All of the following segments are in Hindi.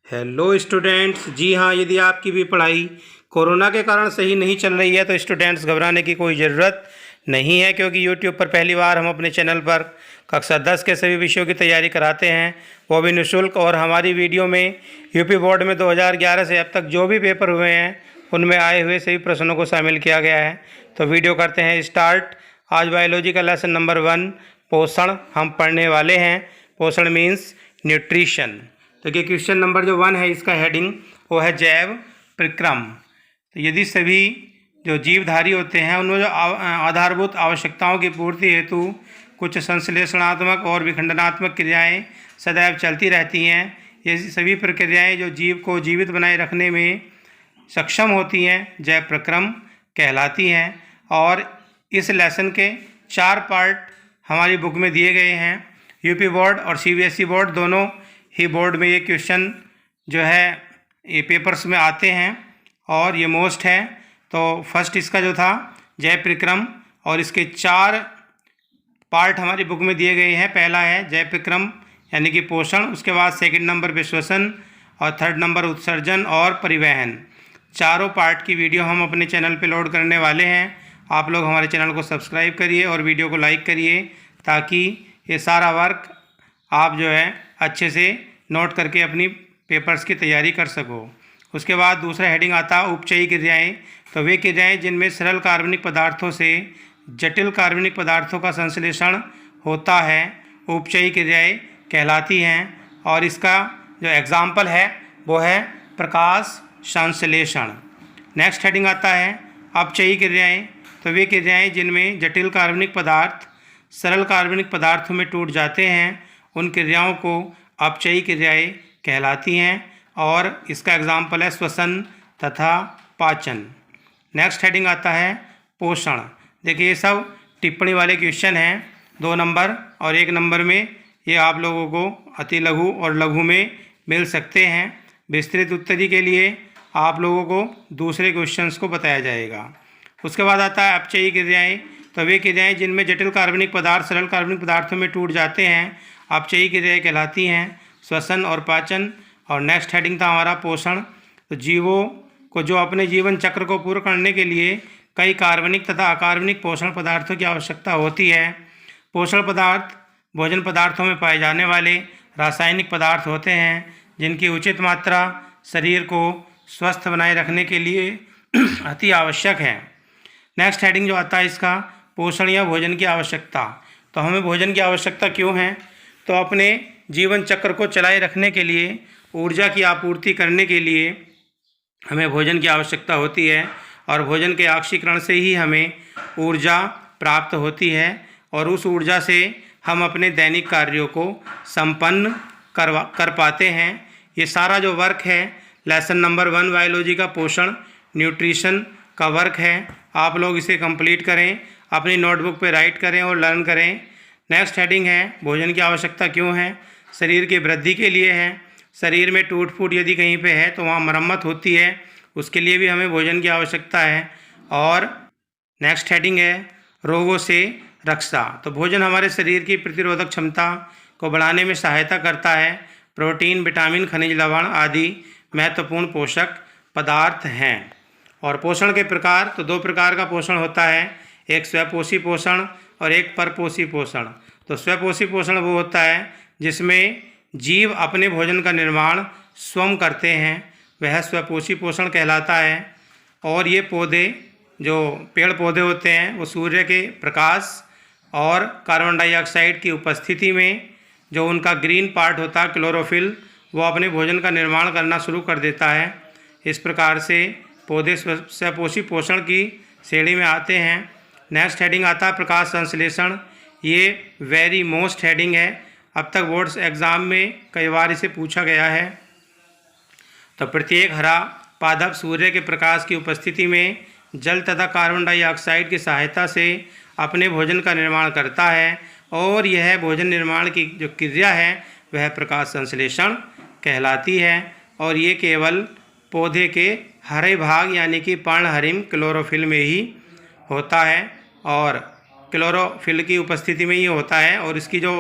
Hello students. जी हाँ, यदि आपकी भी पढ़ाई कोरोना के कारण सही नहीं चल रही है तो स्टूडेंट्स घबराने की कोई ज़रूरत नहीं है, क्योंकि यूट्यूब पर पहली बार हम अपने चैनल पर कक्षा 10 के सभी विषयों की तैयारी कराते हैं, वो भी निःशुल्क। और हमारी वीडियो में यूपी बोर्ड में 2011 से अब तक जो भी पेपर हुए हैं उनमें आए हुए सभी प्रश्नों को शामिल किया गया है। तो वीडियो करते हैं स्टार्ट। आज बायोलॉजी का लेसन नंबर 1 पोषण हम पढ़ने वाले हैं। पोषण मीन्स न्यूट्रिशन। तो ये क्वेश्चन नंबर जो 1 है, इसका हेडिंग वो है जैव प्रक्रम। तो यदि सभी जो जीवधारी होते हैं उनमें जो आधारभूत आवश्यकताओं की पूर्ति हेतु कुछ संश्लेषणात्मक और विखंडनात्मक क्रियाएं सदैव चलती रहती हैं, ये सभी प्रक्रियाएं जो जीव को जीवित बनाए रखने में सक्षम होती हैं जैव प्रक्रम कहलाती हैं। और इस लेसन के 4 पार्ट हमारी बुक में दिए गए हैं। यूपी बोर्ड और सीबीएसई बोर्ड दोनों ही बोर्ड में ये क्वेश्चन जो है ये पेपर्स में आते हैं और ये मोस्ट है। तो फर्स्ट इसका जो था जैव प्रक्रम, और इसके 4 पार्ट हमारी बुक में दिए गए हैं। पहला है जैव प्रक्रम यानी कि पोषण, उसके बाद सेकंड नंबर पे श्वसन और थर्ड नंबर उत्सर्जन और परिवहन। चारों पार्ट की वीडियो हम अपने चैनल पे लोड करने वाले हैं। आप लोग हमारे चैनल को सब्सक्राइब करिए और वीडियो को लाइक करिए, ताकि ये सारा वर्क आप जो है अच्छे से नोट करके अपनी पेपर्स की तैयारी कर सको। उसके बाद दूसरा हेडिंग आता है उपचयी क्रियाएं। तो वे क्रियाएं जिनमें सरल कार्बनिक पदार्थों से जटिल कार्बनिक पदार्थों का संश्लेषण होता है उपचयी क्रियाएं कहलाती हैं। और इसका जो एग्जाम्पल है वो है प्रकाश संश्लेषण। नेक्स्ट हेडिंग आता है अपचयी क्रियाएं। तो वे क्रियाएं जिनमें जटिल कार्बनिक पदार्थ सरल कार्बनिक पदार्थों में टूट जाते हैं उन क्रियाओं को अपचयी क्रियाएं कहलाती हैं। और इसका एग्जाम्पल है श्वसन तथा पाचन। नेक्स्ट हेडिंग आता है पोषण। देखिए ये सब टिप्पणी वाले क्वेश्चन हैं, 2 नंबर और 1 नंबर में। ये आप लोगों को अति लघु और लघु में मिल सकते हैं। विस्तृत उत्तरी के लिए आप लोगों को दूसरे क्वेश्चंस को बताया जाएगा। उसके बाद आता है अपचयी क्रियाएं। तो वे क्रियाएं जिनमें जटिल कार्बनिक पदार्थ सरल कार्बनिक पदार्थों में टूट जाते हैं अपचयी क्रियाएं कहलाती हैं, श्वसन और पाचन। और नेक्स्ट हेडिंग था हमारा पोषण। तो जीवों को जो अपने जीवन चक्र को पूरा करने के लिए कई कार्बनिक तथा अकार्बनिक पोषण पदार्थों की आवश्यकता होती है। पोषण पदार्थ भोजन पदार्थों में पाए जाने वाले रासायनिक पदार्थ होते हैं जिनकी उचित मात्रा शरीर को स्वस्थ बनाए रखने के लिए अति आवश्यक है। नेक्स्ट हेडिंग जो आता है इसका पोषण या भोजन की आवश्यकता। तो हमें भोजन की आवश्यकता क्यों है? तो अपने जीवन चक्र को चलाए रखने के लिए ऊर्जा की आपूर्ति करने के लिए हमें भोजन की आवश्यकता होती है, और भोजन के ऑक्सीकरण से ही हमें ऊर्जा प्राप्त होती है, और उस ऊर्जा से हम अपने दैनिक कार्यों को संपन्न कर पाते हैं। ये सारा जो वर्क है लेसन नंबर 1 बायोलॉजी का पोषण न्यूट्रिशन का वर्क है। आप लोग इसे कंप्लीट करें, अपनी नोटबुक पे राइट करें और लर्न करें। नेक्स्ट हेडिंग है भोजन की आवश्यकता क्यों है? शरीर की वृद्धि के लिए है। शरीर में टूट फूट यदि कहीं पे है तो वहाँ मरम्मत होती है, उसके लिए भी हमें भोजन की आवश्यकता है। और नेक्स्ट हेडिंग है रोगों से रक्षा। तो भोजन हमारे शरीर की प्रतिरोधक क्षमता को बढ़ाने में सहायता करता है। प्रोटीन विटामिन खनिज लवण आदि महत्वपूर्ण पोषक पदार्थ हैं। और पोषण के प्रकार, तो 2 प्रकार का पोषण होता है, एक स्वपोषी पोषण और एक परपोषी पोषण। तो स्वपोषी पोषण वो होता है जिसमें जीव अपने भोजन का निर्माण स्वयं करते हैं, वह स्वपोषी पोषण कहलाता है। और ये पौधे जो पेड़ पौधे होते हैं वो सूर्य के प्रकाश और कार्बन डाइऑक्साइड की उपस्थिति में जो उनका ग्रीन पार्ट होता है क्लोरोफिल, वो अपने भोजन का निर्माण करना शुरू कर देता है। इस प्रकार से पौधे स्वपोषी पोषण की श्रेणी में आते हैं। नेक्स्ट हेडिंग आता है प्रकाश संश्लेषण। ये वेरी मोस्ट हेडिंग है, अब तक बोर्ड्स एग्ज़ाम में कई बार इसे पूछा गया है। तो प्रत्येक हरा पादप सूर्य के प्रकाश की उपस्थिति में जल तथा कार्बन डाइऑक्साइड की सहायता से अपने भोजन का निर्माण करता है, और यह भोजन निर्माण की जो क्रिया है वह प्रकाश संश्लेषण कहलाती है। और ये केवल पौधे के हरे भाग यानी कि पर्णहरिम क्लोरोफिल में ही होता है, और क्लोरोफिल की उपस्थिति में ही होता है। और इसकी जो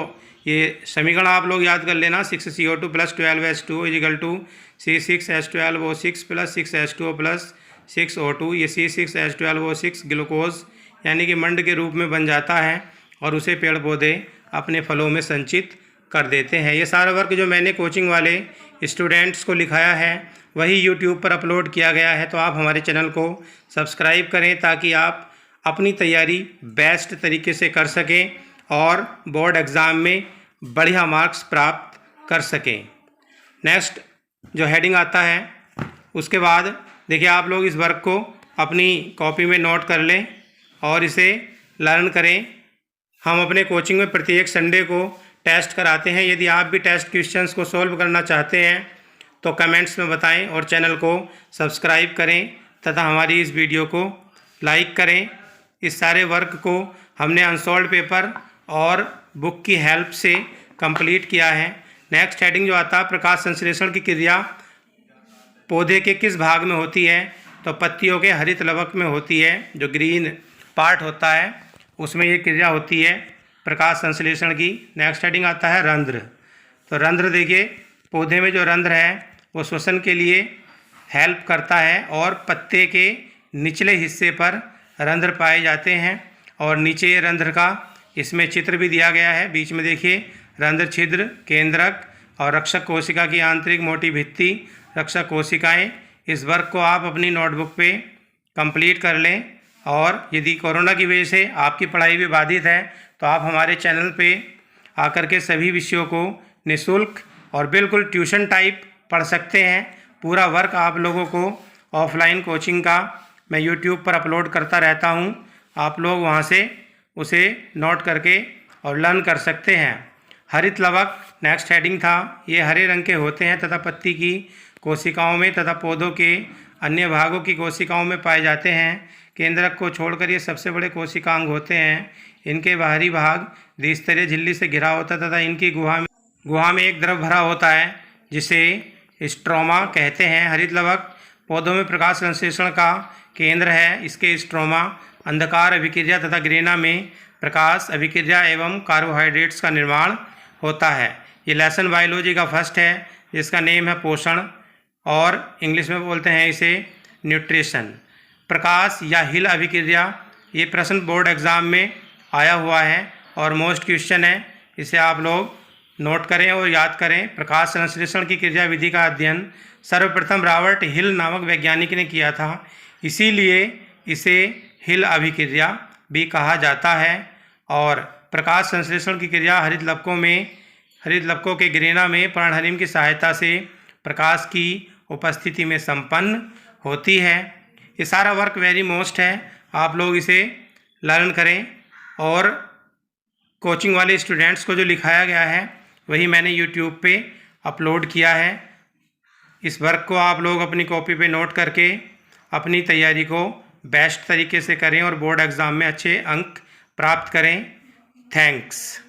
ये समीकरण आप लोग याद कर लेना। 6CO2 + 12H2O = C6H12O6 + 6H2O + 6O2। ये C6H12O6 ग्लूकोज यानी कि मंड के रूप में बन जाता है और उसे पेड़ पौधे अपने फलों में संचित कर देते हैं। ये सारा वर्क जो मैंने कोचिंग वाले स्टूडेंट्स को लिखाया है वही यूट्यूब पर अपलोड किया गया है। तो आप हमारे चैनल को सब्सक्राइब करें ताकि आप अपनी तैयारी बेस्ट तरीके से कर सकें और बोर्ड एग्ज़ाम में बढ़िया मार्क्स प्राप्त कर सकें। नेक्स्ट जो हेडिंग आता है उसके बाद देखिए, आप लोग इस वर्क को अपनी कॉपी में नोट कर लें और इसे लर्न करें। हम अपने कोचिंग में प्रत्येक संडे को टेस्ट कराते हैं। यदि आप भी टेस्ट क्वेश्चंस को सॉल्व करना चाहते हैं तो कमेंट्स में बताएं और चैनल को सब्सक्राइब करें तथा हमारी इस वीडियो को लाइक करें। इस सारे वर्क को हमने अनसॉल्व्ड पेपर और बुक की हेल्प से कंप्लीट किया है। नेक्स्ट हेडिंग जो आता है, प्रकाश संश्लेषण की क्रिया पौधे के किस भाग में होती है? तो पत्तियों के हरित लवक में होती है। जो ग्रीन पार्ट होता है उसमें ये क्रिया होती है प्रकाश संश्लेषण की। नेक्स्ट हेडिंग आता है रंध्र। तो रंध्र देखिए, पौधे में जो रंध्र है वो श्वसन के लिए हेल्प करता है और पत्ते के निचले हिस्से पर रंध्र पाए जाते हैं और नीचे रंध्र का इसमें चित्र भी दिया गया है। बीच में देखिए रंध्र छिद्र, केंद्रक और रक्षक कोशिका की आंतरिक मोटी भित्ति, रक्षक कोशिकाएं। इस वर्क को आप अपनी नोटबुक पे कंप्लीट कर लें और यदि कोरोना की वजह से आपकी पढ़ाई भी बाधित है तो आप हमारे चैनल पे आकर के सभी विषयों को निःशुल्क और बिल्कुल ट्यूशन टाइप पढ़ सकते हैं। पूरा वर्क आप लोगों को ऑफलाइन कोचिंग का मैं यूट्यूब पर अपलोड करता रहता हूं। आप लोग वहां से उसे नोट करके और लर्न कर सकते हैं। हरित लवक नेक्स्ट हेडिंग था। ये हरे रंग के होते हैं तथा पत्ती की कोशिकाओं में तथा पौधों के अन्य भागों की कोशिकाओं में पाए जाते हैं। केंद्रक को छोड़कर ये सबसे बड़े कोशिकांग होते हैं। इनके बाहरी भाग द्विस्तरीय झिल्ली से घिरा होता है तथा इनकी गुहा में एक द्रव भरा होता है जिसे स्ट्रोमा कहते हैं। हरित लवक पौधों में प्रकाश संश्लेषण का केंद्र है। इसके स्ट्रोमा अंधकार अभिक्रिया तथा ग्रेना में प्रकाश अभिक्रिया एवं कार्बोहाइड्रेट्स का निर्माण होता है। ये लेसन बायोलॉजी का फर्स्ट है जिसका नेम है पोषण और इंग्लिश में बोलते हैं इसे न्यूट्रिशन। प्रकाश या हिल अभिक्रिया, ये प्रश्न बोर्ड एग्ज़ाम में आया हुआ है और मोस्ट क्वेश्चन है। इसे आप लोग नोट करें और याद करें। प्रकाश संश्लेषण की क्रिया विधि का अध्ययन सर्वप्रथम रॉबर्ट हिल नामक वैज्ञानिक ने किया था, इसीलिए इसे हिल अभिक्रिया भी कहा जाता है। और प्रकाश संश्लेषण की क्रिया हरित लवकों के ग्रेना में पर्णहरिम की सहायता से प्रकाश की उपस्थिति में संपन्न होती है। ये सारा वर्क वेरी मोस्ट है, आप लोग इसे लर्न करें और कोचिंग वाले स्टूडेंट्स को जो लिखाया गया है वही मैंने यूट्यूब पे अपलोड किया है। इस वर्क को आप लोग अपनी कॉपी पे नोट करके अपनी तैयारी को बेस्ट तरीके से करें और बोर्ड एग्ज़ाम में अच्छे अंक प्राप्त करें। थैंक्स।